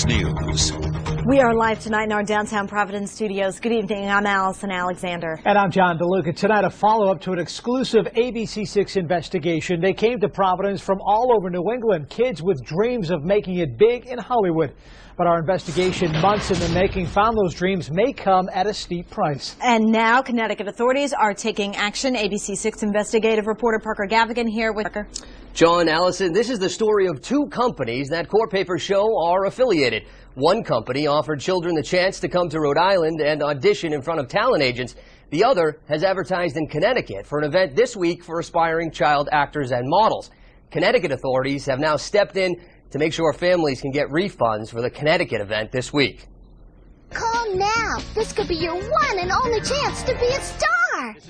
6 News. We are live tonight in our downtown Providence studios. Good evening. I'm Allison Alexander. And I'm John DeLuca. Tonight, a follow-up to an exclusive ABC6 investigation. They came to Providence from all over New England, kids with dreams of making it big in Hollywood. But our investigation, months in the making, found those dreams may come at a steep price. And now Connecticut authorities are taking action. ABC6 investigative reporter Parker Gavigan here with Parker. John, Allison, this is the story of two companies that court papers show are affiliated. One company offered children the chance to come to Rhode Island and audition in front of talent agents. The other has advertised in Connecticut for an event this week for aspiring child actors and models. Connecticut authorities have now stepped in to make sure families can get refunds for the Connecticut event this week. Call now. This could be your one and only chance to be a star.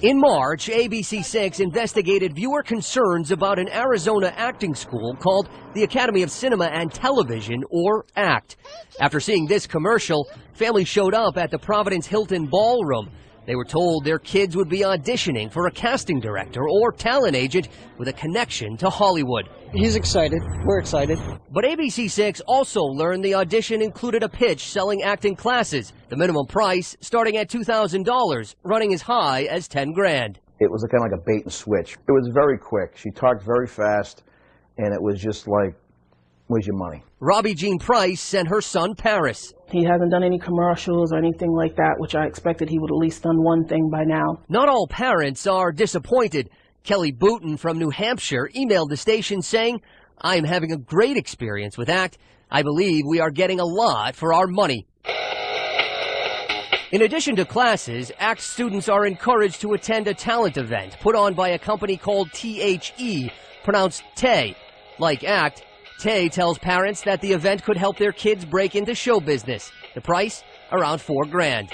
In March, ABC6 investigated viewer concerns about an Arizona acting school called the Academy of Cinema and Television, or ACT. After seeing this commercial, families showed up at the Providence Hilton Ballroom. They were told their kids would be auditioning for a casting director or talent agent with a connection to Hollywood. He's excited. We're excited. But ABC6 also learned the audition included a pitch selling acting classes. The minimum price starting at $2,000, running as high as $10,000. It was kind of like a bait and switch. It was very quick. She talked very fast, and it was just like, where's your money? Robbie Jean Price and her son Paris. He hasn't done any commercials or anything like that, which I expected he would at least done one thing by now. Not all parents are disappointed. Kelly Booten from New Hampshire emailed the station saying, "I'm having a great experience with ACT. I believe we are getting a lot for our money." In addition to classes, ACT students are encouraged to attend a talent event put on by a company called THE, pronounced Tay. Like ACT, Tay tells parents that the event could help their kids break into show business. The price, around $4,000.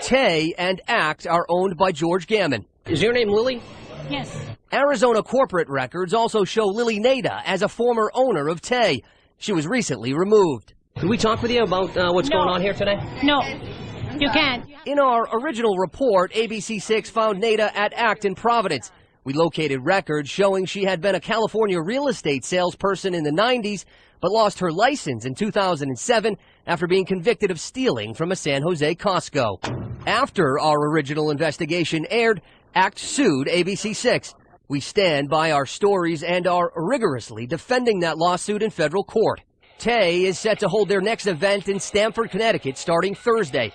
Tay and ACT are owned by George Gammon. Is your name Lily? Yes. Arizona corporate records also show Lily Nader as a former owner of Tay. She was recently removed. Could we talk with you about what's going on here today? No, you can't. In our original report, ABC6 found Nader at ACT in Providence. We located records showing she had been a California real estate salesperson in the 90s, but lost her license in 2007 after being convicted of stealing from a San Jose Costco. After our original investigation aired, ACT sued ABC6. We stand by our stories and are rigorously defending that lawsuit in federal court. Tay is set to hold their next event in Stamford, Connecticut, starting Thursday.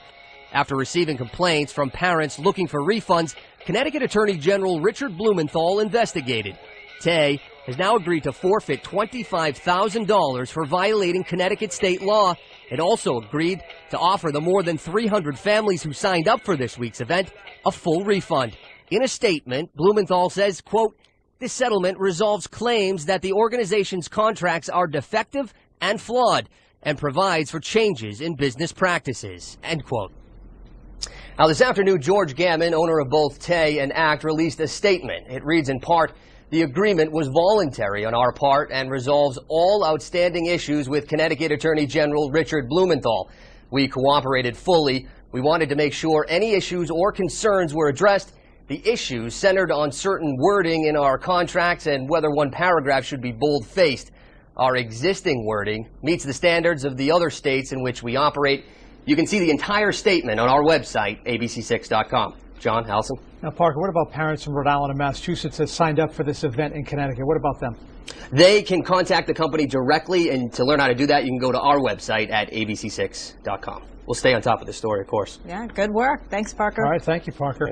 After receiving complaints from parents looking for refunds, Connecticut Attorney General Richard Blumenthal investigated. Tay has now agreed to forfeit $25,000 for violating Connecticut state law and also agreed to offer the more than 300 families who signed up for this week's event a full refund. In a statement, Blumenthal says, quote, "This settlement resolves claims that the organization's contracts are defective and flawed and provides for changes in business practices," end quote. Now, this afternoon, George Gammon, owner of both Tay and ACT, released a statement. It reads in part, "The agreement was voluntary on our part and resolves all outstanding issues with Connecticut Attorney General Richard Blumenthal. We cooperated fully. We wanted to make sure any issues or concerns were addressed. The issues centered on certain wording in our contracts and whether one paragraph should be bold-faced. Our existing wording meets the standards of the other states in which we operate." You can see the entire statement on our website, abc6.com. John, Allison? Now, Parker, what about parents from Rhode Island and Massachusetts that signed up for this event in Connecticut? What about them? They can contact the company directly, and to learn how to do that, you can go to our website at abc6.com. We'll stay on top of the story, of course. Yeah, good work. Thanks, Parker. All right, thank you, Parker.